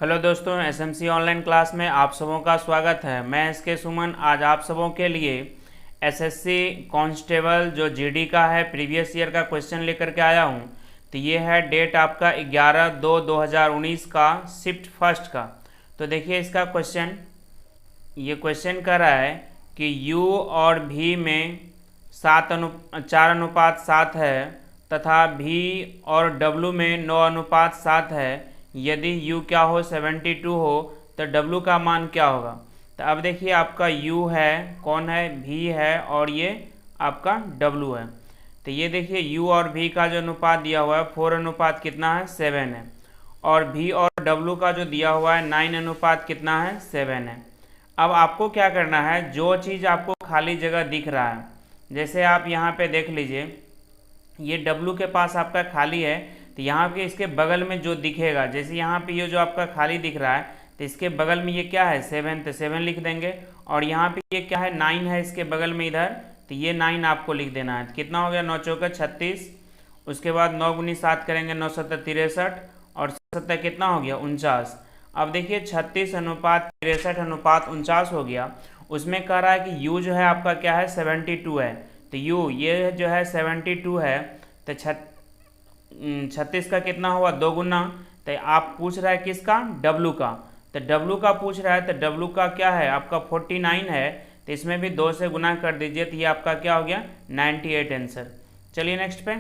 Hello दोस्तों, SMC online class में आप सबों का स्वागत है। मैं एसके सुमन आज आप सबों के लिए एसएससी कांस्टेबल जो जीडी का है प्रीवियस ईयर का क्वेश्चन लेकर के आया हूं। तो ये है डेट आपका 11/2/2019 का शिफ्ट फर्स्ट का। तो देखिए इसका क्वेश्चन, ये क्वेश्चन कर रहा है कि U और V में 4:7 है तथा V और W में 9:7 है। यदि U क्या हो 72 हो तो W का मान क्या होगा। तो अब देखिए आपका U है, कौन है, V है और ये आपका W है। तो ये देखिए U और V का जो अनुपात दिया हुआ है 4 अनुपात कितना है 7 है, और V और W का जो दिया हुआ है 9 अनुपात कितना है 7 है। अब आपको क्या करना है, जो चीज़ आपको खाली जगह दिख रहा है, जैसे आप यहाँ पे देख लीजिए ये W के पास आपका खाली है, तो यहाँ पे इसके बगल में जो दिखेगा, जैसे यहाँ पे ये जो आपका खाली दिख रहा है तो इसके बगल में ये क्या है 7, तो 7 लिख देंगे। और यहाँ पे ये क्या है 9 है इसके बगल में इधर, तो ये 9 आपको लिख देना है। तो कितना हो गया 9 चौका 36, उसके बाद 9 गुनी 7 करेंगे 9 सत्तर 63, और 7 कितना हो गया 49। अब देखिए 36 अनुपात 63 अनुपात 49 हो गया। उसमें कह रहा है कि U जो है आपका क्या है 72 है। तो U ये जो है 72 है, तो 36 का कितना हुआ 2 गुना। तो आप पूछ रहा है किसका, W का। तो W का पूछ रहा है, तो W का क्या है आपका 49 है, तो इसमें भी 2 से गुना कर दीजिए, तो ये आपका क्या हो गया 98 आंसर। चलिए नेक्स्ट पे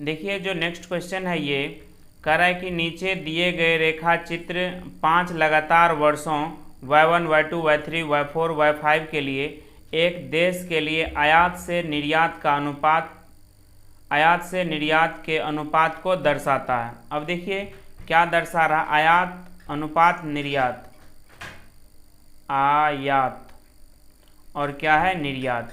देखिए, जो नेक्स्ट क्वेश्चन है ये कह रहा है कि नीचे दिए गए रेखा चित्र 5 लगातार वर्षों Y1 Y2 Y3 Y4 Y5 के लिए एक देश के लिए आयात से निर्यात का अनुपात, आयात से निर्यात के अनुपात को दर्शाता है। अब देखिए क्या दर्शा रहा, आयात अनुपात निर्यात, आयात और क्या है निर्यात,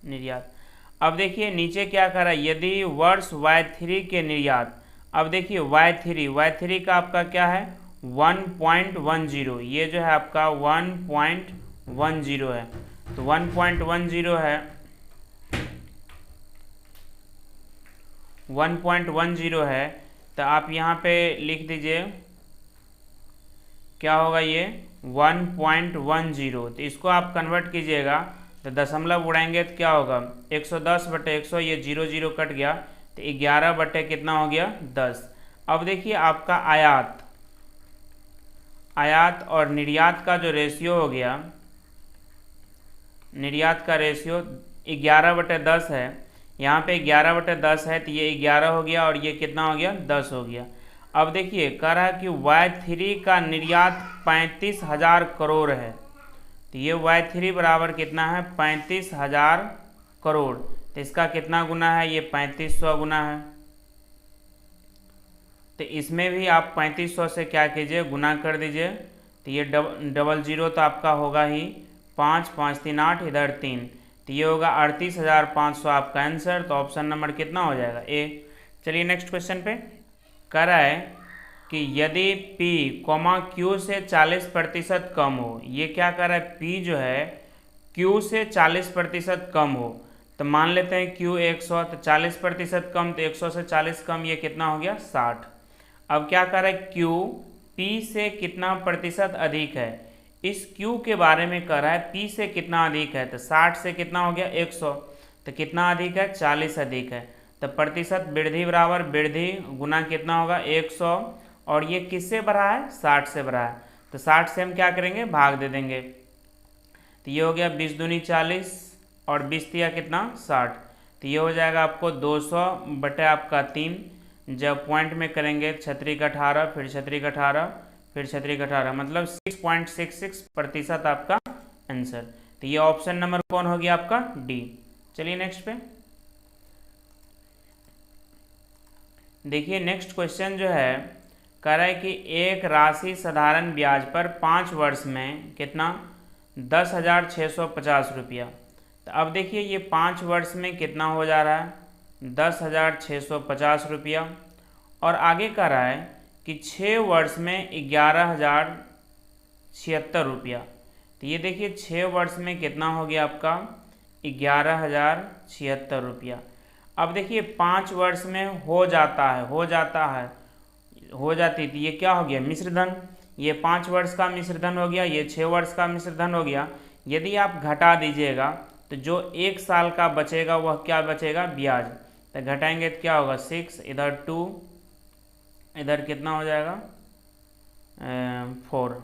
निर्यात। अब देखिए नीचे क्या कर रहा है, यदि वर्ष Y3 के निर्यात, अब देखिए Y3 का आपका क्या है 1.10, ये जो है आपका 1.10 है। तो 1.10 है, 1.10 है, तो आप यहाँ पे लिख दीजिए क्या होगा ये 1.10। तो इसको आप कन्वर्ट कीजिएगा तो दशमलव उड़ाएंगे तो क्या होगा 110/100, ये 0 0 कट गया, तो 11 बटे कितना हो गया 10। अब देखिए आपका आयात, आयात और निर्यात का जो रेशियो हो गया, निर्यात का रेशियो 11/10 है। यहाँ पे 11/10 है, तो ये 11 हो गया और ये कितना हो गया 10 हो गया। अब देखिए कह रहा है कि Y3 का निर्यात 35,000 करोड़ है, तो ये Y3 बराबर कितना है 35,000 करोड़, तो इसका कितना गुना है, ये 3500 गुना है। तो इसमें भी आप 3500 से क्या कीजिए गुना कर दीजिए, तो ये डबल जीरो तो आपका होगा ही, 5 5 3 8 इधर 3, तो ये होगा 38,500 आपका आंसर। तो ऑप्शन नंबर कितना हो जाएगा ए। चलिए नेक्स्ट क्वेश्चन पे कह रहा है कि यदि P, Q से 40% कम हो, ये क्या कर रहा है P जो है Q से 40% कम हो, तो मान लेते हैं Q 100, तो 40% कम, तो 100 से 40 कम, ये कितना हो गया 60। अब क्या कर रहा है Q P से कितना प्रतिशत अधिक है, इस Q के बारे में कह रहा है P से कितना अधिक है, तो 60 से कितना हो गया 100, तो कितना अधिक है 40 अधिक है। तो प्रतिशत वृद्धि बराबर वृद्धि गुना कितना होगा 100, और ये किससे बढ़ा है 60 से बढ़ा है, तो 60 से हम क्या करेंगे भाग दे देंगे, तो ये हो गया 20 दूनी 40 और 20 दिया कितना 60, तो ये हो जाएगा आपको 200 बटे आपका 3, जब पॉइंट में करेंगे छतरी का 18, फिर छतरी का 18, फिर छतरी का 18, मतलब 6.66% आपका आंसर। तो ये ऑप्शन नंबर कौन हो गया आपका डी। चलिए नेक्स्ट पे देखिए, नेक्स्ट क्वेश्चन जो है कह रहा है कि एक राशि साधारण ब्याज पर 5 वर्ष में कितना 10,650 रुपया। तो अब देखिए ये 5 वर्ष में कितना हो जा रहा है 10,650 रुपया, और आगे कह रहा है कि 6 वर्ष में 11,076 रुपया। तो ये देखिए 6 वर्ष में कितना हो गया आपका 11,076 रुपया। अब देखिए 5 वर्ष में हो जाता है हो जाती थी, ये क्या हो गया मिश्रधन। ये 5 वर्ष का मिश्रधन हो गया, ये 6 वर्ष का मिश्रधन हो गया। यदि आप घटा दीजिएगा तो जो 1 साल का बचेगा वह क्या बचेगा, ब्याज। तो घटाएंगे तो क्या होगा 6, इधर 2, इधर कितना हो जाएगा 4।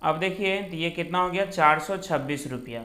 अब देखिए तो ये कितना हो गया 426 रुपया।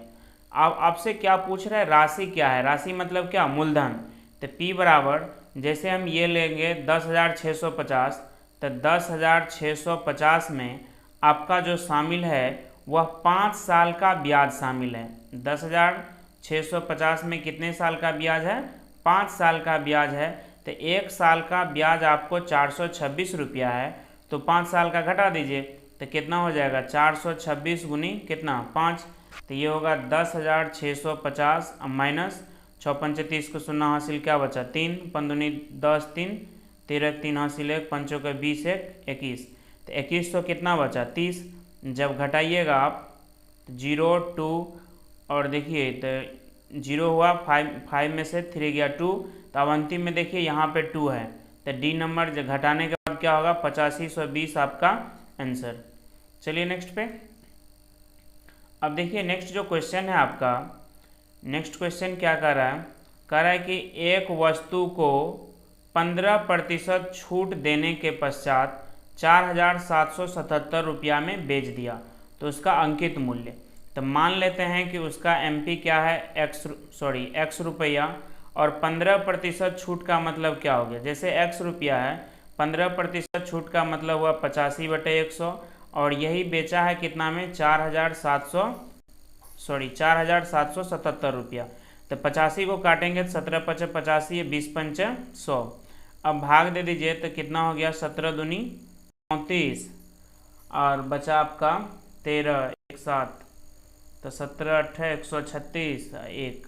अब आपसे क्या पूछ रहा है, राशि क्या है, राशि मतलब क्या, मूलधन। तो P बराबर, जैसे हम ये लेंगे 10,650, तो 10,650 में आपका जो शामिल है वह 5 साल का ब्याज शामिल है। 10,650 में कितने साल का ब्याज है, 5 साल का ब्याज है। तो 1 साल का ब्याज आपको 426 रुपया है, तो 5 साल का घटा दीजिए तो कितना हो जाएगा 426 गुनी कितना 5, तो ये होगा 10,650 माइनस 6 पंचे 30 को शून्य हासिल क्या बचा 3, 5 दूनी 10, 3 13 3 हासिल 1, 5 का 20 1 21, तो 21 तो कितना बचा 30। जब घटाइएगा आप 0 2 और देखिए तो 0 हुआ 5 में से 3 गया 2, तो अब अंतिम में देखिए यहाँ पे 2 है, तो डी नंबर घटाने के बाद क्या होगा 8520 आपका आंसर। चलिए नेक्स्ट पे। अब देखिए नेक्स्ट जो क्वेश्चन है आपका, नेक्स्ट क्वेश्चन क्या कर रहा है कि एक वस्तु को 15% छूट देने के पश्चात 4,777 रुपया में बेच दिया, तो उसका अंकित मूल्य। तो मान लेते हैं कि उसका MP क्या है x रुपया, और 15% छूट का मतलब क्या हो गया, जैसे x रुपया है 15% छूट का मतलब हुआ 85/100, और यही बेचा है कितना में 4,777 रुपया। तो 85 को काटेंगे तो 17 5 85, 20 5 100। अब भाग दे दीजिए तो कितना हो गया 17 दूनी 34, और बचा आपका 13 1 7, तो 17 8 136 1,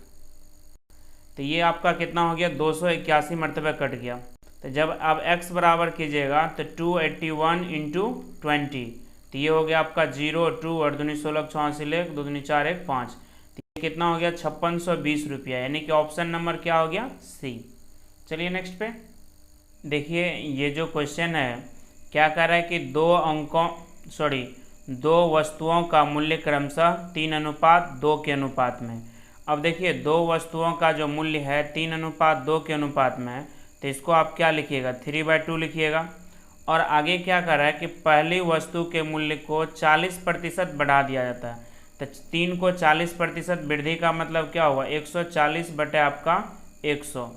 तो ये आपका कितना हो गया 281 मरतबा कट गया। तो जब आप x बराबर कीजिएगा तो 281 इंटू 20, तो ये हो गया आपका 0 2 और दूनी 16 86 1 2 दूनी 4 1 5, तो ये कितना हो गया 5620 रुपया, यानी कि ऑप्शन नंबर क्या हो गया C। चलिए नेक्स्ट पे देखिए, ये जो क्वेश्चन है क्या कह रहा है कि दो वस्तुओं का मूल्य क्रमशः 3:2 के अनुपात में। अब देखिए दो वस्तुओं का जो मूल्य है 3:2 के अनुपात में है, तो इसको आप क्या लिखिएगा 3/2 लिखिएगा। और आगे क्या कर रहा है कि पहली वस्तु के मूल्य को 40% बढ़ा दिया जाता है, तो 3 को 40% वृद्धि का मतलब क्या हुआ 140 बटे आपका 100।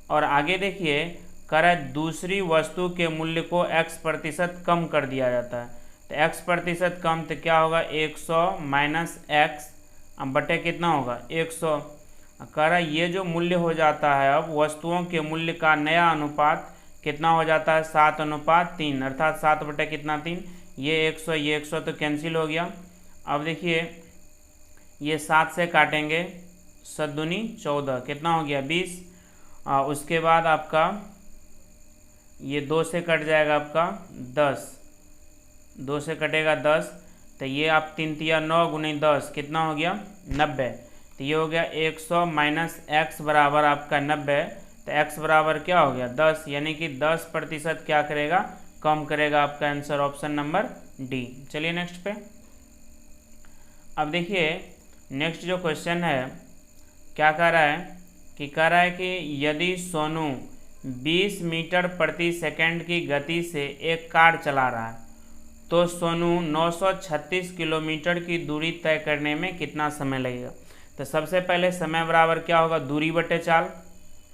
और आगे देखिए कर रहा है दूसरी वस्तु के मूल्य को x% कम कर दिया जाता है, तो x% कम तो क्या होगा 100 माइनस x बटे कितना होगा 100। कह रहा है ये जो मूल्य हो जाता है अब वस्तुओं के मूल्य का नया अनुपात कितना हो जाता है 7:3, अर्थात 7 बटे कितना 3, ये 100 तो कैंसिल हो गया। अब देखिए ये 7 से काटेंगे 7 दूनी 14, कितना हो गया 20, उसके बाद आपका ये 2 से कट जाएगा आपका 10, 2 से कटेगा 10, तो ये आप 3 तिया 9 गुनी 10 कितना हो गया 90, तो ये हो गया 100 माइनस x बराबर आपका 90, तो x बराबर क्या हो गया 10, यानी कि 10% क्या करेगा कम करेगा, आपका आंसर ऑप्शन नंबर डी। चलिए नेक्स्ट पे। अब देखिए नेक्स्ट जो क्वेश्चन है क्या कह रहा है कि यदि सोनू 20 मीटर प्रति सेकंड की गति से एक कार चला रहा है तो सोनू 936 किलोमीटर की दूरी तय करने में कितना समय लगेगा। तो सबसे पहले समय बराबर क्या होगा दूरी बटे चाल,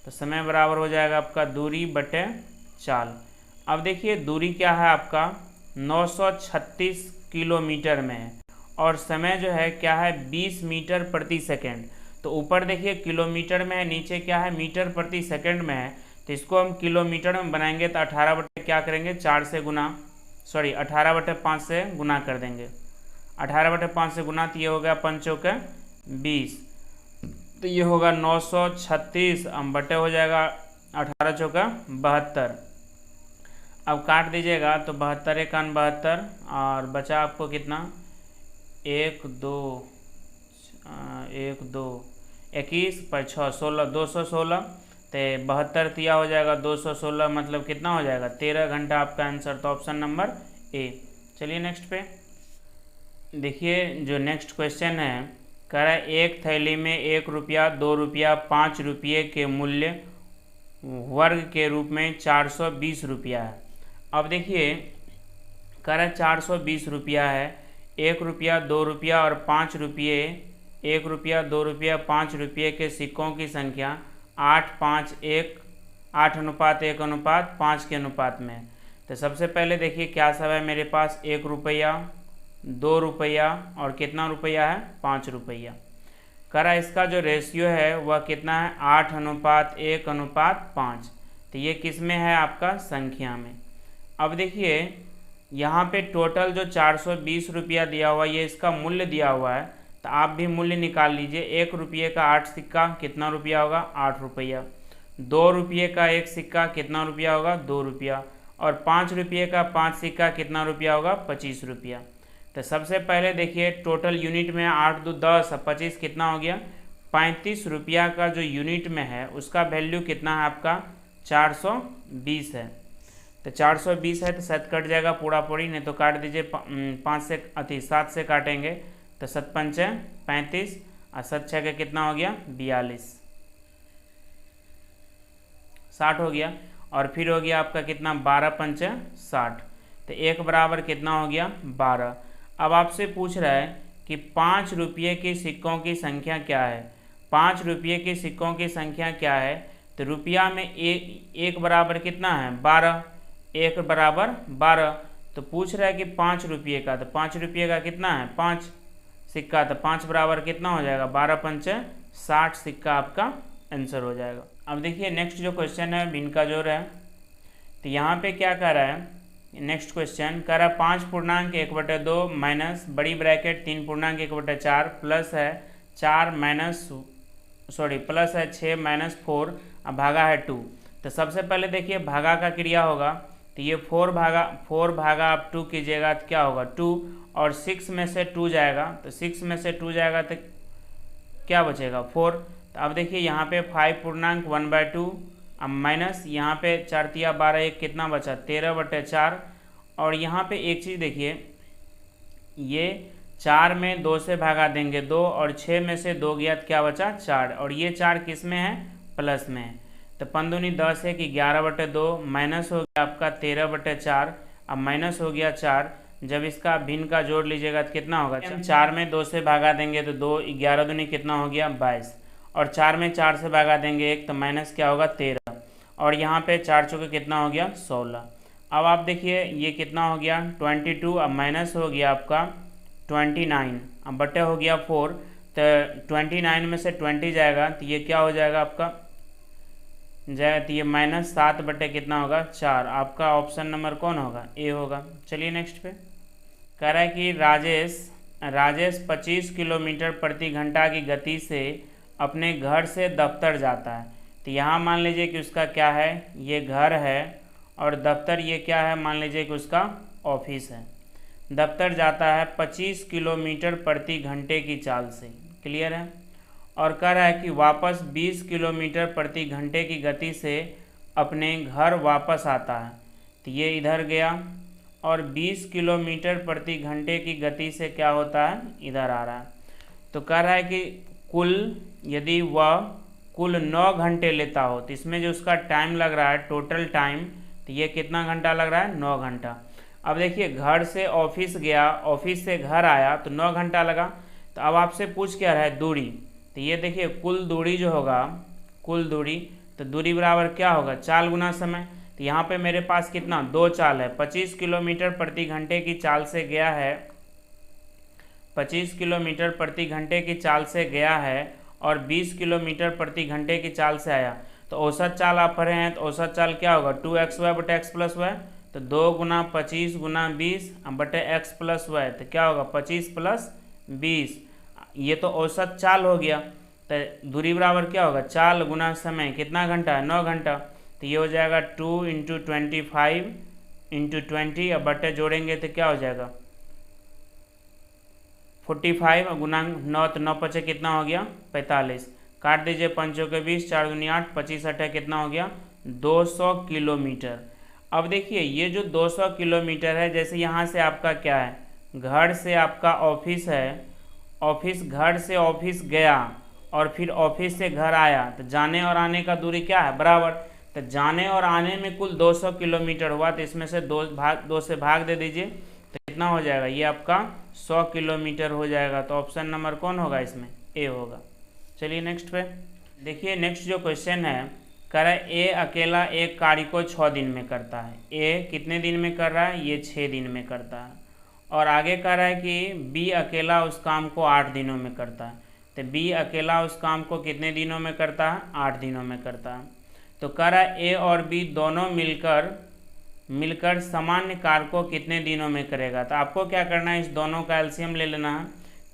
तो समय बराबर हो जाएगा आपका दूरी बटे चाल। अब देखिए दूरी क्या है आपका 936 किलोमीटर में है, और समय जो है क्या है 20 मीटर प्रति सेकंड। तो ऊपर देखिए किलोमीटर में है, नीचे क्या है मीटर प्रति सेकंड में है, तो इसको हम किलोमीटर में बनाएंगे तो 18 बटे क्या करेंगे 4 से गुना 18 बटे 5 से गुना कर देंगे, 18 बटे 5 से गुना, तो ये हो गया 5 चौके 20, तो ये होगा 936 बटे हो जाएगा 18 चौका 72। अब काट दीजिएगा तो 72 1 72, और बचा आपको कितना 1 2 1 2 21 5 6 16 216, तो 72 तिया हो जाएगा 216, मतलब कितना हो जाएगा 13 घंटा आपका आंसर। तो ऑप्शन नंबर ए। चलिए नेक्स्ट पे देखिए, जो नेक्स्ट क्वेश्चन है कह रहा है एक थैली में 1 रुपया, 2 रुपया, 5 रुपये के मूल्य वर्ग के रूप में 420 रुपया है। अब देखिए कह रहा है 420 रुपया है, 1 रुपया, 2 रुपया और 5 रुपये, 1 रुपया, 2 रुपया, 5 रुपये के सिक्कों की संख्या 8:5:1, 8:1:5 के अनुपात में। तो सबसे पहले देखिए क्या सब है मेरे पास, 1 रुपया, 2 रुपया और कितना रुपया है 5 रुपया। कह रहा है इसका जो रेशियो है वह कितना है 8:1:5। तो ये किस में है आपका संख्या में। अब देखिए यहाँ पे टोटल जो 420 रुपया दिया हुआ ये इसका मूल्य दिया हुआ है, तो आप भी मूल्य निकाल लीजिए। 1 रुपये का 8 सिक्का कितना रुपया होगा 8 रुपया, 2 रुपये का 1 सिक्का कितना रुपया होगा 2 रुपया, और 5 रुपये का 5 सिक्का कितना रुपया होगा 25 रुपया। तो सबसे पहले देखिए टोटल यूनिट में 8 2 10 और 25 कितना हो गया 35 रुपया का जो यूनिट में है उसका वैल्यू कितना है आपका 420 है। तो 420 है तो 7 कट जाएगा पूरा पूरी, नहीं तो काट दीजिए 5 से 7 से काटेंगे तो 7 पंचे 35 और 7 छः कितना हो गया 42, 60 हो गया। और फिर हो गया आपका कितना 12 पंचे 60, तो 1 बराबर कितना हो गया 12। अब आपसे पूछ रहा है कि 5 रुपये के सिक्कों की संख्या क्या है। 5 रुपये के सिक्कों की संख्या क्या है, तो रुपया में एक बराबर कितना है 12, 1 बराबर 12। तो पूछ रहा है कि 5 रुपये का, तो 5 रुपये का कितना है 5 सिक्का, तो 5 बराबर कितना हो जाएगा 12 पंचे 60 सिक्का आपका आंसर हो जाएगा। अब देखिए नेक्स्ट जो क्वेश्चन है भिन्न का जोड़ है, तो यहाँ पे क्या कर रहा है नेक्स्ट क्वेश्चन कह रहा है 5.1/2 माइनस बड़ी ब्रैकेट 3.1/4 प्लस है 6 माइनस 4 अब भागा है 2। तो सबसे पहले देखिए भागा का क्रिया होगा, तो ये 4 भागा आप 2 कीजिएगा तो क्या होगा 2, और 6 में से 2 जाएगा, तो 6 में से 2 जाएगा तो क्या बचेगा 4। तो अब देखिए यहाँ पे 5.1/2 अब माइनस यहाँ पे 4 तिया 12 1 कितना बचा 13/4। और यहाँ पे एक चीज़ देखिए, ये 4 में 2 से भागा देंगे 2, और 6 में से 2 गया तो क्या बचा 4, और ये 4 किस में है प्लस में है। तो 5 दूनी 10 है कि 11/2 माइनस हो गया आपका 13/4, अब माइनस हो गया 4। जब इसका भिन्न का जोड़ लीजिएगा तो कितना होगा 4 में 2 से भागा देंगे तो 2, 11 दूनी कितना हो गया 22, और 4 में 4 से भागा देंगे 1 तो माइनस क्या होगा 13, और यहाँ पे 4 चौके कितना हो गया 16। अब आप देखिए ये कितना हो गया 22, अब माइनस हो गया आपका 29, अब बटे हो गया 4, तो 29 में से 20 जाएगा तो ये क्या हो जाएगा आपका जाएगा, तो ये -7 बटे कितना होगा 4। आपका ऑप्शन नंबर कौन होगा ए होगा। चलिए नेक्स्ट पे कह रहा है कि राजेश 25 किलोमीटर प्रति घंटा की गति से अपने घर से दफ्तर जाता है। तो यहाँ मान लीजिए कि उसका क्या है ये घर है, और दफ्तर ये क्या है मान लीजिए कि उसका ऑफिस है। दफ्तर जाता है 25 किलोमीटर प्रति घंटे की चाल से, क्लियर है। और कह रहा है कि वापस 20 किलोमीटर प्रति घंटे की गति से अपने घर वापस आता है। तो ये इधर गया, और 20 किलोमीटर प्रति घंटे की गति से क्या होता है इधर आ रहा है। तो कह रहा है कि यदि वह कुल 9 घंटे लेता हो, तो इसमें जो उसका टाइम लग रहा है टोटल टाइम, तो ये कितना घंटा लग रहा है 9 घंटा। अब देखिए घर से ऑफिस गया, ऑफिस से घर आया तो 9 घंटा लगा। तो अब आपसे पूछ क्या रहा है दूरी, तो ये देखिए कुल दूरी जो होगा कुल दूरी, तो दूरी बराबर क्या होगा चाल गुना समय। तो यहाँ पे मेरे पास कितना 2 चाल है, 25 किलोमीटर प्रति घंटे की चाल से गया है, 25 किलोमीटर प्रति घंटे की चाल से गया है, और 20 किलोमीटर प्रति घंटे की चाल से आया। तो औसत चाल आप पढ़े हैं, तो औसत चाल क्या होगा 2xy बटे x प्लस वाई, तो 2 गुना 25 गुना 20 बटे x प्लस वाई, तो क्या होगा 25 प्लस 20। ये तो औसत चाल हो गया। तो दूरी बराबर क्या होगा चाल गुना समय, कितना घंटा है 9 घंटा। तो ये हो जाएगा 2 × 25 × 20, अब बटे जोड़ेंगे तो क्या हो जाएगा 45 गुना 9, तो 9 पचे कितना हो गया 45। काट दीजिए, 5 के 20, 4 दूनी 8, 25 8 कितना हो गया 200 किलोमीटर। अब देखिए ये जो 200 किलोमीटर है, जैसे यहाँ से आपका क्या है, घर से आपका ऑफिस है, ऑफिस घर से ऑफिस गया और फिर ऑफिस से घर आया, तो जाने और आने का दूरी क्या है बराबर। तो जाने और आने में कुल 200 किलोमीटर हुआ, तो इसमें से दो से भाग दे दीजिए, तो कितना हो जाएगा, ये आपका 100 किलोमीटर हो जाएगा। तो ऑप्शन नंबर कौन होगा इसमें, ए होगा। चलिए नेक्स्ट पे देखिए, नेक्स्ट जो क्वेश्चन है कह रहा है ए अकेला एक कार्य को 6 दिन में करता है। ए कितने दिन में कर रहा है, ये 6 दिन में करता है। और आगे कह रहा है कि बी अकेला उस काम को 8 दिनों में करता है। तो बी अकेला उस काम को कितने दिनों में करता है, 8 दिनों में करता है। तो कह रहा है ए और बी दोनों मिलकर सामान्य कार्य को कितने दिनों में करेगा। तो आपको क्या करना है, इस दोनों का एलसीएम ले लेना है।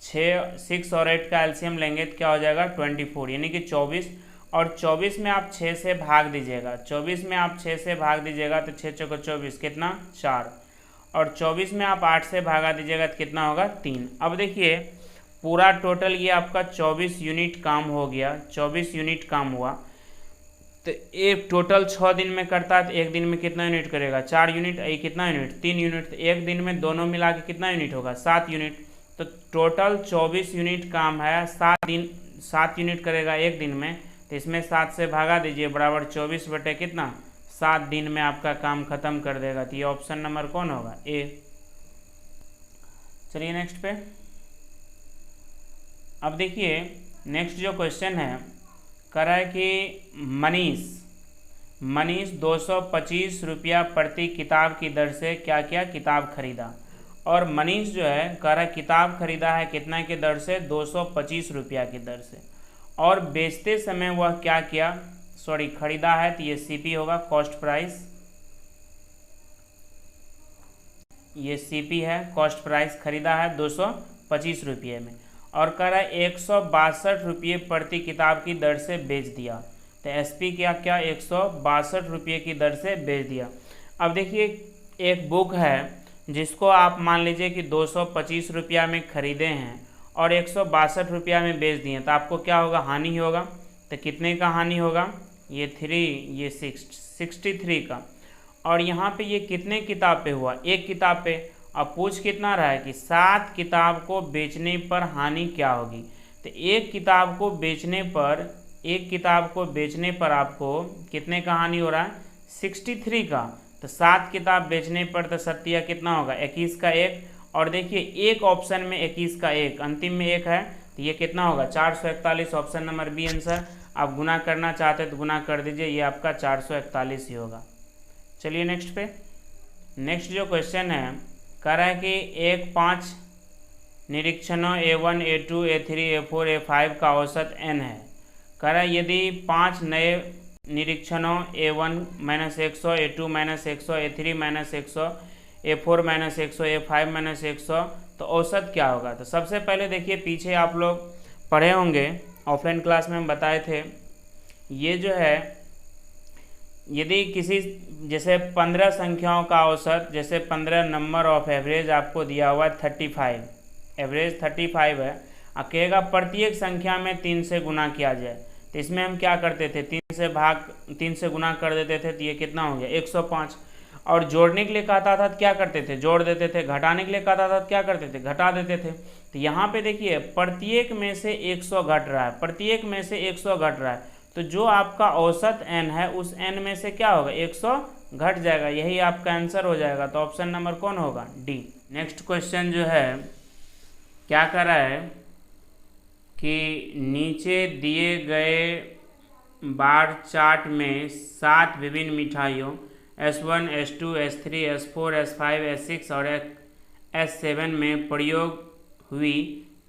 6 और 8 का एलसीएम लेंगे तो क्या हो जाएगा 24, यानी कि 24। और 24 में आप 6 से भाग दीजिएगा, 24 में आप 6 से भाग दीजिएगा तो 6 चौको 24 कितना 4। और 24 में आप 8 से भागा दीजिएगा तो कितना होगा 3। अब देखिए पूरा टोटल ये आपका 24 यूनिट काम हो गया, 24 यूनिट काम हुआ। तो एक टोटल 6 दिन में करता है, तो एक दिन में कितना यूनिट करेगा 4 यूनिट, ये कितना यूनिट 3 यूनिट। तो एक दिन में दोनों मिला के कितना यूनिट होगा 7 यूनिट। तो टोटल 24 यूनिट काम है, 7 यूनिट करेगा एक दिन में। तो इसमें 7 से भागा दीजिए, बराबर 24 बटे कितना 7 दिन में आपका काम खत्म कर देगा। तो ये ऑप्शन नंबर कौन होगा, ए। चलिए नेक्स्ट पे। अब देखिए नेक्स्ट जो क्वेश्चन है कह रहा है कि मनीष 225 रुपया प्रति किताब की दर से क्या क्या किताब खरीदा। और मनीष जो है कह रहा है किताब खरीदा है कितना की दर से 225 रुपया की दर से। और बेचते समय वह क्या किया, खरीदा है, तो ये सीपी होगा, कॉस्ट प्राइस, ये सीपी है, कॉस्ट प्राइस खरीदा है 225 रुपये में। और कह रहा है 162 रुपये प्रति किताब की दर से बेच दिया। तो एसपी क्या 162 रुपये की दर से बेच दिया। अब देखिए एक बुक है जिसको आप मान लीजिए कि 225 रुपया में खरीदे हैं और 162 रुपया में बेच दिए, तो आपको क्या होगा, हानि होगा। तो कितने का हानि होगा, ये 3, ये 63 का। और यहाँ पे ये कितने किताब पे हुआ, एक किताब पे। अब पूछ कितना रहा है कि 7 किताब को बेचने पर हानि क्या होगी। तो एक किताब को बेचने पर आपको कितने का हानि हो रहा है 63 का। तो 7 किताब बेचने पर तो सत्या कितना होगा 21 का 1। और देखिए एक ऑप्शन में 21 का 1, अंतिम में 1 है, तो ये कितना होगा 441। Option number B answer. आप गुना करना चाहते तो गुना कर दीजिए, ये आपका 441 ही होगा। चलिए नेक्स्ट पे। नेक्स्ट जो क्वेश्चन है कह रहा है कि 5 निरीक्षणों A1 A2 A3 A4 A5 का औसत n है। कह रहा है यदि 5 नए निरीक्षणों A1 -100 A2 -100 A3 -100 A4 -100 A5 -100 तो औसत क्या होगा। तो सबसे पहले देखिए पीछे आप लोग पढ़े होंगे, ऑफलाइन क्लास में हम बताए थे, ये जो है यदि किसी जैसे 15 संख्याओं का औसत, जैसे 15 नंबर ऑफ एवरेज आपको दिया हुआ है 35, एवरेज 35 है, कहेगा प्रत्येक संख्या में 3 से गुना किया जाए। तो इसमें हम क्या करते थे 3 से गुना कर देते थे, तो ये कितना हो गया 105। और जोड़ने के लिए कहता था तो क्या करते थे जोड़ देते थे, घटाने के लिए कहता था तो क्या करते थे घटा देते थे। तो यहाँ पे देखिए प्रत्येक में से 100 घट रहा है, प्रत्येक में से 100 घट रहा है। तो जो आपका औसत n है उस n में से क्या होगा 100 घट जाएगा, यही आपका आंसर हो जाएगा। तो ऑप्शन नंबर कौन होगा, डी। नेक्स्ट क्वेश्चन जो है क्या कर रहा है कि नीचे दिए गए बार चार्ट में 7 विभिन्न मिठाइयों S1 S2 S3 S4 S5 S6 और S7 में प्रयोग हुई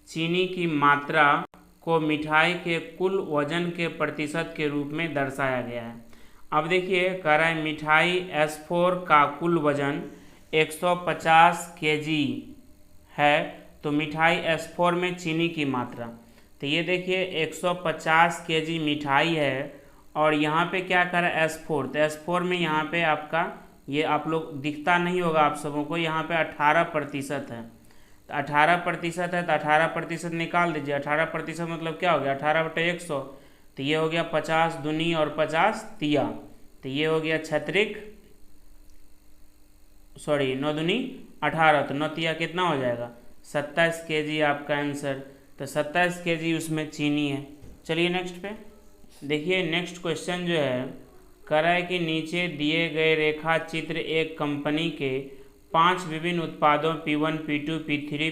चीनी की मात्रा को मिठाई के कुल वजन के प्रतिशत के रूप में दर्शाया गया है। अब देखिए कह रहा है मिठाई S4 का कुल वजन 150 kg है, तो मिठाई S4 में चीनी की मात्रा, तो ये देखिए 150 kg मिठाई है और यहाँ पे क्या कर रहा है S4, तो S4 में यहाँ पे आपका ये आप लोग दिखता नहीं होगा आप सबों को, यहाँ पे 18% है। तो 18% है तो 18% निकाल दीजिए, 18% मतलब क्या हो गया 18/100, तो ये हो गया 50 दूनी और 50 तिया, तो ये हो गया छत्रिक, सॉरी 9 दूनी 18, तो 9 तिया कितना हो जाएगा 27 kg आपका आंसर। तो 27 kg उसमें चीनी है। चलिए नेक्स्ट पे देखिए, नेक्स्ट क्वेश्चन जो है कह रहा है कि नीचे दिए गए रेखा चित्र एक कंपनी के 5 विभिन्न उत्पादों P1, P2, P3,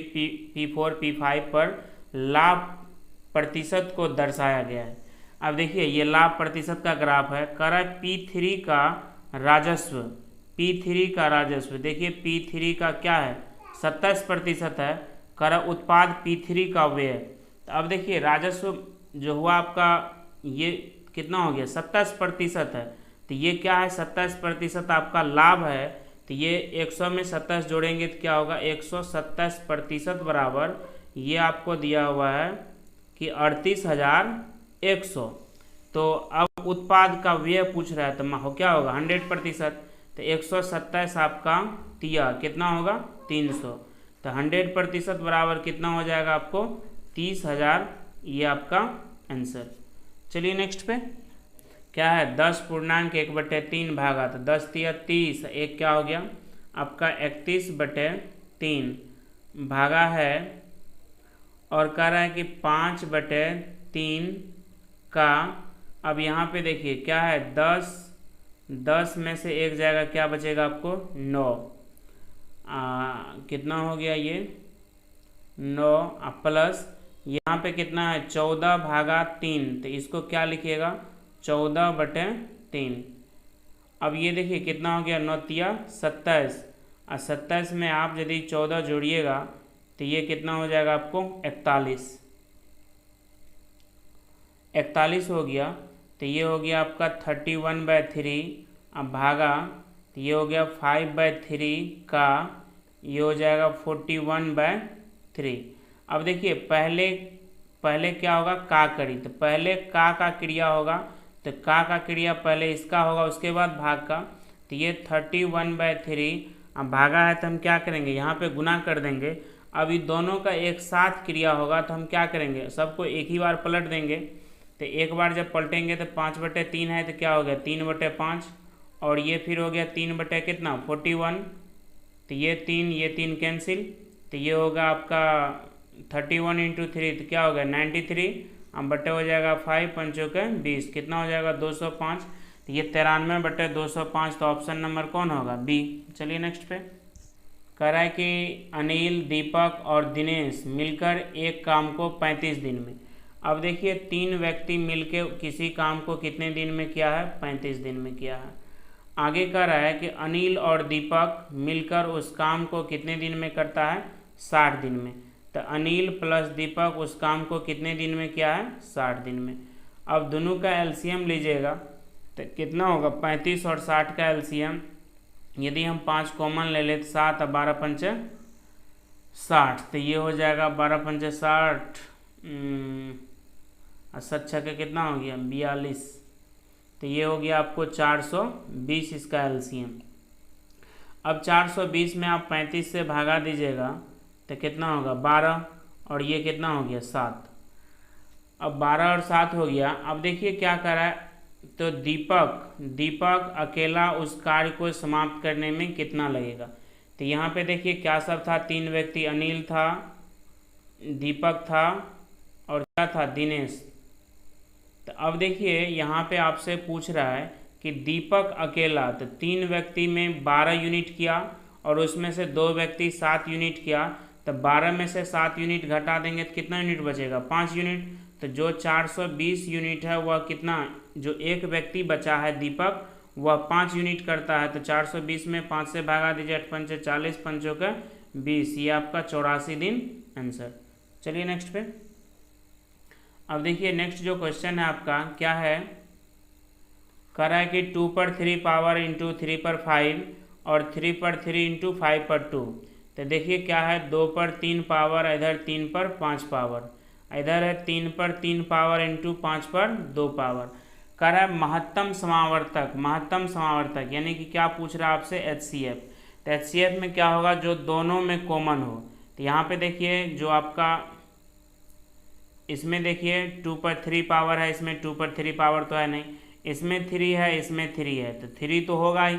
P4, P5 पर लाभ प्रतिशत को दर्शाया गया है। अब देखिए ये लाभ प्रतिशत का ग्राफ है। कह रहा है P3 का राजस्व, P3 का राजस्व, देखिए P3 का क्या है 27% है। कह रहा उत्पाद P3 का व्यय। तो अब देखिए राजस्व जो हुआ आपका ये कितना हो गया 27% है, तो ये क्या है 27% आपका लाभ है। तो ये 100 में 27 जोड़ेंगे तो क्या होगा 127% बराबर, ये आपको दिया हुआ है कि 38,100। तो अब उत्पाद का व्यय पूछ रहा है तो क्या होगा 100%, तो 127 आपका तिया कितना होगा 300, तो 100% बराबर कितना हो जाएगा आपको 30,000, ये आपका आंसर। चलिए नेक्स्ट पे क्या है 10.1/3 भागा, तो 10 तिया 30, एक क्या हो गया आपका 31/3 भागा है, और कह रहा है कि 5/3 का, अब यहाँ पे देखिए क्या है 10 में से एक जाएगा, क्या बचेगा आपको 9, कितना हो गया ये 9 प्लस यहाँ पे कितना है 14/3, तो इसको क्या लिखिएगा 14/3। अब ये देखिए कितना हो गया 9 तिया 27, और 27 में आप यदि 14 जोड़िएगा तो ये कितना हो जाएगा आपको 41 हो गया। तो ये हो गया आपका 31/3, अब भागा तो ये हो गया 5/3 का, ये हो जाएगा 41/3। अब देखिए पहले क्या होगा का करी, तो पहले का क्रिया होगा, तो का क्रिया पहले इसका होगा उसके बाद भाग का, तो ये 31/3 अब भागा है तो हम क्या करेंगे यहाँ पे गुना कर देंगे। अब ये दोनों का एक साथ क्रिया होगा तो हम क्या करेंगे सबको एक ही बार पलट देंगे, तो एक बार जब पलटेंगे तो 5/3 है तो क्या हो गया 3/5, और ये फिर हो गया 3 कितना 41, तो ये 3 कैंसिल, तो ये होगा आपका 31 × 3 तो क्या हो गया 93, अब बटे हो जाएगा 5 पंचों के 20, कितना हो जाएगा 205, तो ये 93/205, तो ऑप्शन नंबर कौन होगा बी। चलिए नेक्स्ट पे कह रहा है कि अनिल, दीपक और दिनेश मिलकर एक काम को 35 दिन में, अब देखिए 3 व्यक्ति मिलकर किसी काम को कितने दिन में किया है 35 दिन में किया है। आगे कह रहा है कि अनिल और दीपक मिलकर उस काम को कितने दिन में करता है 60 दिन में, तो अनिल प्लस दीपक उस काम को कितने दिन में किया है 60 दिन में। अब दोनों का एलसीएम लीजिएगा तो कितना होगा 35 और 60 का एलसीएम, यदि हम 5 कॉमन ले लें तो 7 और 12 पंचे 60, तो ये हो जाएगा 12 पंचे 60, 7 के कितना हो गया 42, तो ये हो गया आपको 420 इसका एलसीएम। अब 420 में आप 35 से भागा दीजिएगा तो कितना होगा 12, और ये कितना हो गया 7। अब 12 और 7 हो गया। अब देखिए क्या कर रहा है, तो दीपक अकेला उस कार्य को समाप्त करने में कितना लगेगा, तो यहाँ पे देखिए क्या सब था 3 व्यक्ति, अनिल था, दीपक था और क्या था दिनेश। तो अब देखिए यहाँ पे आपसे पूछ रहा है कि दीपक अकेला, तो 3 व्यक्ति में 12 यूनिट किया और उसमें से 2 व्यक्ति 7 यूनिट किया, तो 12 में से 7 यूनिट घटा देंगे तो कितना यूनिट बचेगा 5 यूनिट। तो जो 420 यूनिट है वह कितना, जो एक व्यक्ति बचा है दीपक वह 5 यूनिट करता है, तो 420 में 5 से भागा दीजिए, 8 पंचे 40, पंचों का 20, ये आपका 84 दिन आंसर। चलिए नेक्स्ट पे। अब देखिए नेक्स्ट जो क्वेश्चन है आपका क्या है, कह रहा है कि 2 पर 3 पावर इंटू 3 पर 5 और 3 पर 3 इंटू 5 पर 2। तो देखिए क्या है 2 पर 3 पावर, इधर 3 पर 5 पावर, इधर है 3 पर 3 पावर इंटू 5 पर 2 पावर। कह रहा है महत्तम समावर्तक यानी कि क्या पूछ रहा है आपसे HCF। तो HCF में क्या होगा जो दोनों में कॉमन हो, तो यहाँ पे देखिए जो आपका इसमें देखिए 2 पर 3 पावर है, इसमें 2 पर 3 पावर तो है नहीं, इसमें 3 है, इसमें 3 है, तो 3 तो होगा ही।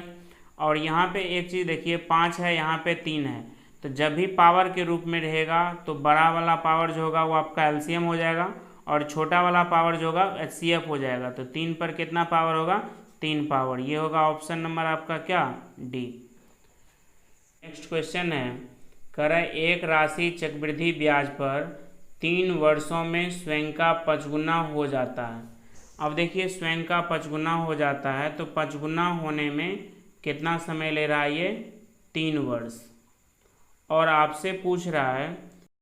और यहाँ पे एक चीज़ देखिए 5 है, यहाँ पे 3 है, तो जब भी पावर के रूप में रहेगा तो बड़ा वाला पावर जो होगा वो आपका एलसीएम हो जाएगा और छोटा वाला पावर जो होगा एचसीएफ हो जाएगा। तो 3 पर कितना पावर होगा? 3 पावर। ये होगा ऑप्शन नंबर आपका क्या? डी। नेक्स्ट क्वेश्चन है, कह रहा है एक राशि चक्रवृद्धि ब्याज पर 3 वर्षों में स्वयं का 5 गुना हो जाता है। अब देखिए स्वयं का 5 गुना हो जाता है, तो 5 गुना होने में कितना समय ले रहा है? ये 3 वर्ष। और आपसे पूछ रहा है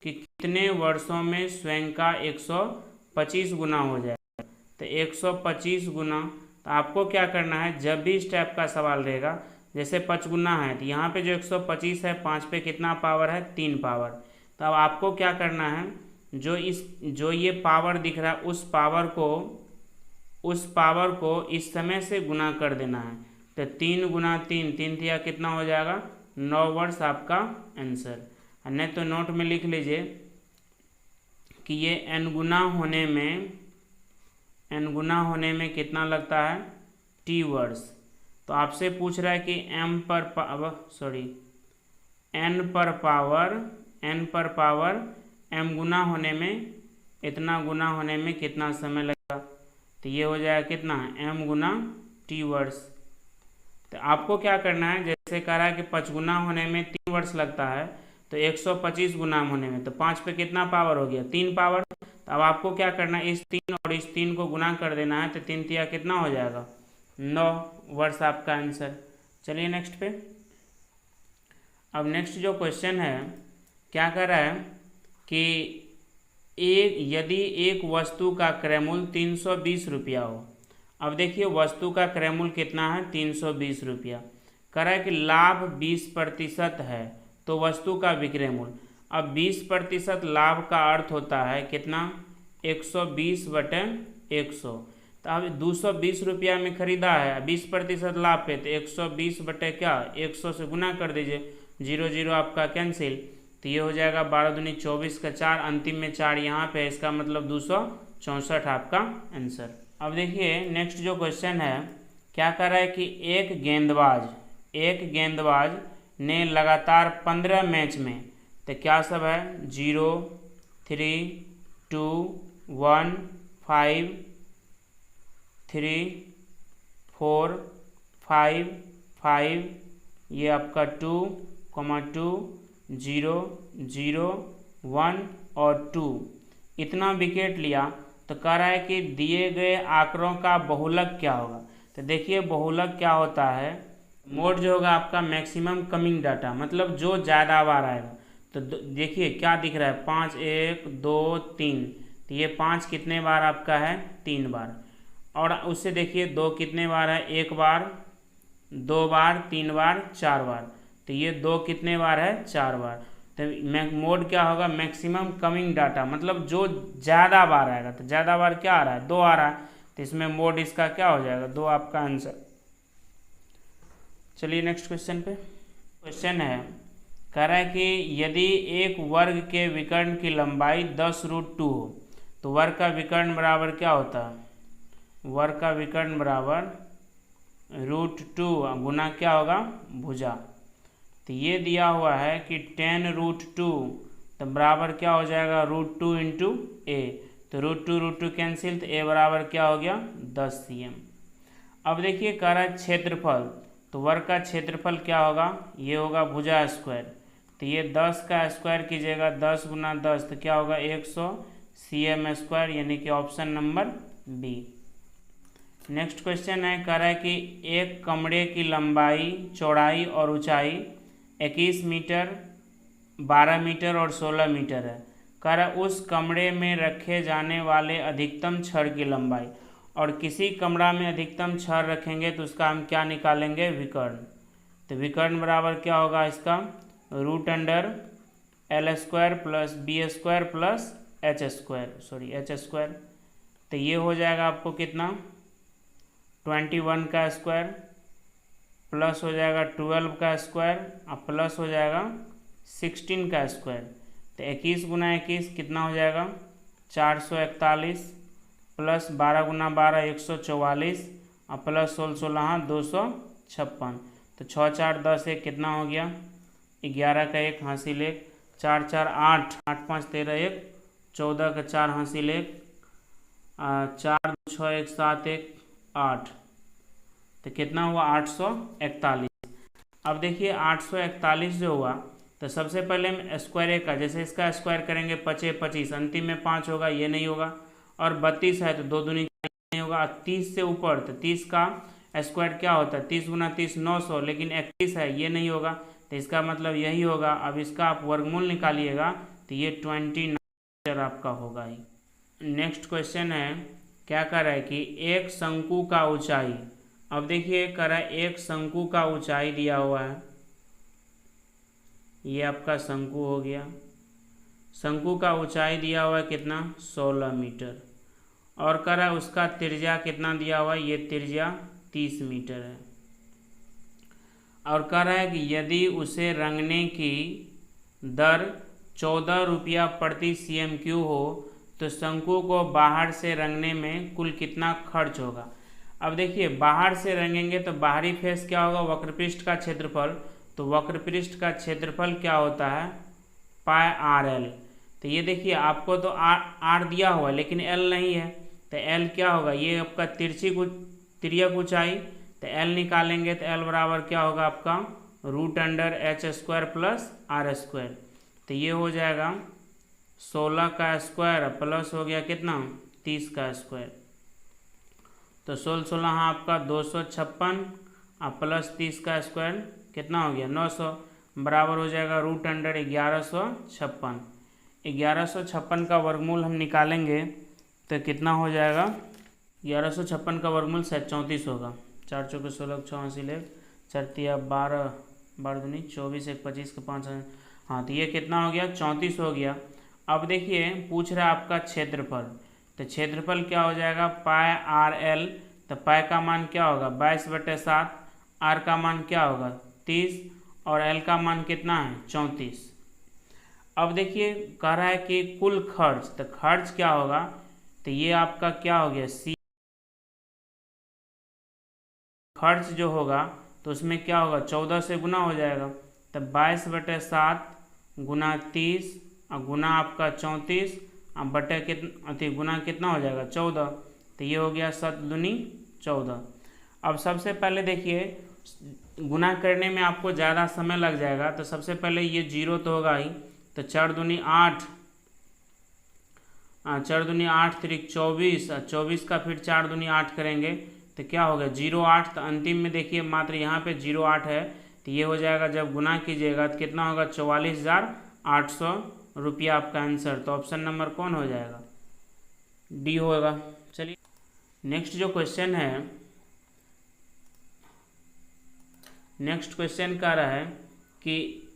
कि कितने वर्षों में स्वयं का 125 गुना हो जाएगा। तो 125 गुना, तो आपको क्या करना है, जब भी इस टाइप का सवाल रहेगा, जैसे 5 गुना है तो यहाँ पे जो 125 है 5 पे कितना पावर है? 3 पावर। तो अब आपको क्या करना है, जो ये पावर दिख रहा है उस पावर को इस समय से गुना कर देना है। तो 3 गुना 3, 3 तिया कितना हो जाएगा? 9 वर्ष आपका आंसर। नहीं तो नोट में लिख लीजिए कि ये n गुना होने में कितना लगता है? t वर्ष। तो आपसे पूछ रहा है कि n पर पावर m गुना होने में, इतना गुना होने में कितना समय लगेगा? तो ये हो जाएगा कितना? m गुना t वर्ष। तो आपको क्या करना है, जैसे कह रहा है कि 5 गुना होने में 3 वर्ष लगता है, तो 125 गुना होने में, तो 5 पे कितना पावर हो गया? 3 पावर। तो अब आपको क्या करना है, इस 3 और इस 3 को गुना कर देना है, तो 3 तिया कितना हो जाएगा? 9 वर्ष आपका आंसर। चलिए नेक्स्ट पे। अब नेक्स्ट जो क्वेश्चन है, क्या कर रहा है कि यदि एक वस्तु का क्रय मूल्य 320 रुपया हो। अब देखिए वस्तु का क्रय मूल्य कितना है? 320 रुपया। कह रहा है कि लाभ 20% है, तो वस्तु का विक्रय मूल्य। अब 20% लाभ का अर्थ होता है कितना? 120/100। तो अब 220 रुपया में खरीदा है, 20% लाभ पे, तो 120/100 से गुना कर दीजिए, 0 0 आपका कैंसिल। तो ये हो जाएगा 12 दूनी 24 का 4, अंतिम में 4 यहाँ पे, इसका मतलब 264 आपका आंसर। अब देखिए नेक्स्ट जो क्वेश्चन है, क्या कर रहा है कि एक गेंदबाज ने लगातार 15 मैच में, तो क्या सब है? 0 3 2 1 5 3 4 5 5, ये आपका 2 2 0 0 1 और 2, इतना विकेट लिया। तो कह रहा है कि दिए गए आंकड़ों का बहुलक क्या होगा। तो देखिए बहुलक क्या होता है, मोड जो होगा आपका मैक्सिमम कमिंग डाटा, मतलब जो ज़्यादा बार आएगा। तो देखिए क्या दिख रहा है, 5 1 2 3, तो ये 5 कितने बार आपका है? 3 बार। और उससे देखिए 2 कितने बार है? 1 बार, 2 बार, 3 बार, 4 बार। तो ये 2 कितने बार है? 4 बार। तो मोड क्या होगा? मैक्सिमम कमिंग डाटा, मतलब जो ज़्यादा बार आएगा। तो ज़्यादा बार क्या आ रहा है? 2 आ रहा है, तो इसमें मोड इसका क्या हो जाएगा? 2 आपका आंसर। चलिए नेक्स्ट क्वेश्चन पे। क्वेश्चन है, कह रहा है कि यदि एक वर्ग के विकर्ण की लंबाई 10√2 हो, तो वर्ग का विकर्ण बराबर क्या होता है? वर्ग का विकर्ण बराबर √2 गुना क्या होगा? भुजा। तो ये दिया हुआ है कि 10√2, तो बराबर क्या हो जाएगा? √2 इंटू ए। तो √2 कैंसिल, तो ए बराबर क्या हो गया? 10 cm। अब देखिए कह रहा है क्षेत्रफल, तो वर्ग का क्षेत्रफल क्या होगा? ये होगा भुजा स्क्वायर। तो ये 10 का स्क्वायर कीजिएगा, 10 गुना 10, तो क्या होगा? 100 cm², यानी कि option number B. Next question है, कह रहा है कि एक कमरे की लंबाई, चौड़ाई और ऊंचाई 21 मीटर, 12 मीटर और 16 मीटर है। कह रहा है उस कमरे में रखे जाने वाले अधिकतम छड़ की लंबाई, और किसी कमरा में अधिकतम छड़ रखेंगे तो उसका हम क्या निकालेंगे? विकर्ण। तो विकर्ण बराबर क्या होगा इसका? √L² plus B² plus H²। तो ये हो जाएगा आपको कितना? 21 का स्क्वायर, प्लस हो जाएगा 12 का स्क्वायर, और प्लस हो जाएगा 16 का स्क्वायर। तो 21 गुना 21 कितना हो जाएगा? 441 प्लस 12 गुना 12 144 और प्लस 16 16 256। तो 6 4 10 1 कितना हो गया 11 का 1 हासिल 1 4 4 8 8 5 13 1 14 का 4 हासिल 1 4 6 1 7 1 8। तो कितना हुआ 841। अब देखिए 841 जो हुआ तो सबसे पहले हम स्क्वायर का, जैसे इसका स्क्वायर करेंगे 5 25, अंतिम में 5 होगा, ये नहीं होगा। और 32 है तो 2 दूनी नहीं होगा। 30 से ऊपर तो 30 का स्क्वायर क्या होता है 30 गुना 30 900, लेकिन 31 है ये नहीं होगा, तो इसका मतलब यही होगा। अब इसका आप वर्गमूल निकालिएगा तो ये 29 आपका होगा ही। नेक्स्ट क्वेश्चन है, क्या कर रहा है कि एक शंकु का ऊंचाई, अब देखिए कर रहा है एक शंकु का ऊंचाई दिया हुआ है, ये आपका शंकु हो गया। शंकु का ऊंचाई दिया हुआ है कितना 16 मीटर, और कर रहा है उसका त्रिज्या कितना दिया हुआ है, ये त्रिज्या 30 मीटर है। और कह रहा है कि यदि उसे रंगने की दर 14 रुपया प्रति CM³ हो तो शंकु को बाहर से रंगने में कुल कितना खर्च होगा। अब देखिए बाहर से रंगेंगे तो बाहरी फेस क्या होगा वक्रपृष्ठ का क्षेत्रफल, तो वक्रपृष्ठ का क्षेत्रफल क्या होता है पाई RL। तो ये देखिए आपको तो R दिया हुआ है लेकिन L नहीं है, तो L क्या होगा, ये आपका तिर्यक ऊंचाई, तो L निकालेंगे तो L बराबर क्या होगा आपका √h² प्लस R²। तो ये हो जाएगा 16 का स्क्वायर प्लस हो गया कितना 30 का स्क्वायर, तो 16 16 आपका 256 और प्लस 30 का स्क्वायर कितना हो गया 900, बराबर हो जाएगा √1156। 1156 का वर्गमूल हम निकालेंगे तो कितना हो जाएगा 1156 का वर्गमूल 34 होगा। 4 चौके 16 6 हासिल 1 4 तिया 12 12 दूनी 24 1 25 का 5, हाँ तो ये कितना हो गया 34 हो गया। अब देखिए पूछ रहा है आपका क्षेत्रफल, तो क्षेत्रफल क्या हो जाएगा पाई RL, तो पाई का मान क्या होगा 22/7, R का मान क्या होगा 30 और L का मान कितना है 34। अब देखिए कह रहा है कि कुल खर्च, तो खर्च क्या होगा, तो ये आपका क्या हो गया C खर्च जो होगा तो उसमें क्या होगा 14 से गुना हो जाएगा, तो 22/7 गुना 30 और गुना आपका 34 और बटे कितना गुना कितना हो जाएगा 14, तो ये हो गया 7 दूनी 14। अब सबसे पहले देखिए गुना करने में आपको ज़्यादा समय लग जाएगा, तो सबसे पहले ये 0 तो होगा ही, तो 4 दूनी 8 4 दूनी 8 3 24 और 24 का फिर 4 दूनी 8 करेंगे तो क्या होगा 08। तो अंतिम में देखिए मात्र यहाँ पे 08 है, तो ये हो जाएगा जब गुना कीजिएगा तो कितना होगा 44,800 रुपया आपका आंसर। तो ऑप्शन नंबर कौन हो जाएगा D होगा। चलिए नेक्स्ट जो क्वेश्चन है, नेक्स्ट क्वेश्चन कह रहा है कि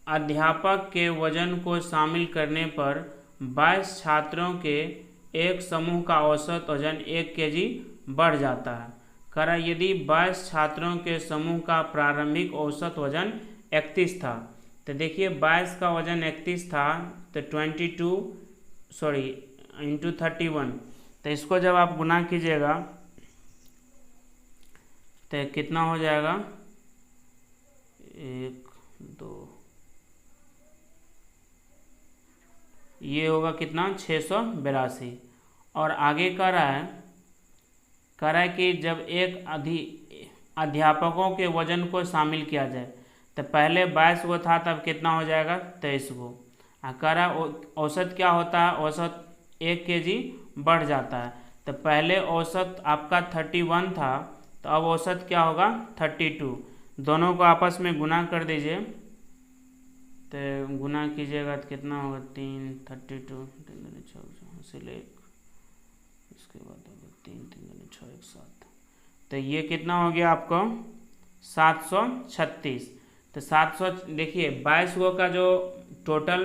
अध्यापक के वजन को शामिल करने पर 22 छात्रों के एक समूह का औसत वजन 1 kg बढ़ जाता है। कह रहा है यदि 22 छात्रों के समूह का प्रारंभिक औसत वजन 31 था, तो देखिए 22 का वजन 31 था तो 22 इंटू 31, तो इसको जब आप गुना कीजिएगा तो कितना हो जाएगा 1 2, ये होगा कितना 682। और आगे कह रहा है कि जब एक अध्यापकों के वजन को शामिल किया जाए, तो पहले 22 को था तब कितना हो जाएगा 23 को। कह रहा है औसत क्या होता है, औसत 1 kg बढ़ जाता है, तो पहले औसत आपका 31 था तो अब औसत क्या होगा 32। दोनों को आपस में गुना कर दीजिए, तो गुना कीजिएगा तो कितना होगा 3 32 3 6 1, इसके बाद 3 3 6 1 7, तो ये कितना हो गया आपको 736। तो 700 देखिए 22 गो का जो टोटल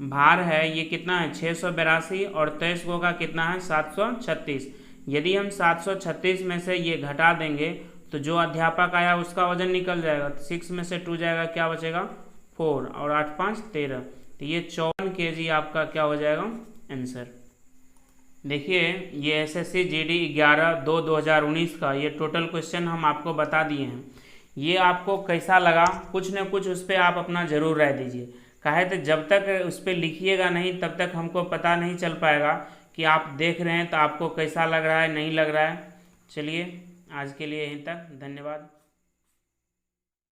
भार है ये कितना है 682 और 23 गो का कितना है 736। यदि हम 736 में से ये घटा देंगे तो जो अध्यापक आया उसका वजन निकल जाएगा, 6 में से 2 जाएगा क्या बचेगा 4 और 8 5 13, तो ये 54 kg आपका क्या हो जाएगा आंसर। देखिए ये एसएससी जीडी 11/2/2019 का ये टोटल क्वेश्चन हम आपको बता दिए हैं। ये आपको कैसा लगा कुछ न कुछ उस पर आप अपना ज़रूर राय दीजिए। काहे तो जब तक उस पर लिखिएगा नहीं तब तक हमको पता नहीं चल पाएगा कि आप देख रहे हैं तो आपको कैसा लग रहा है नहीं लग रहा है। चलिए आज के लिए यहीं तक, धन्यवाद।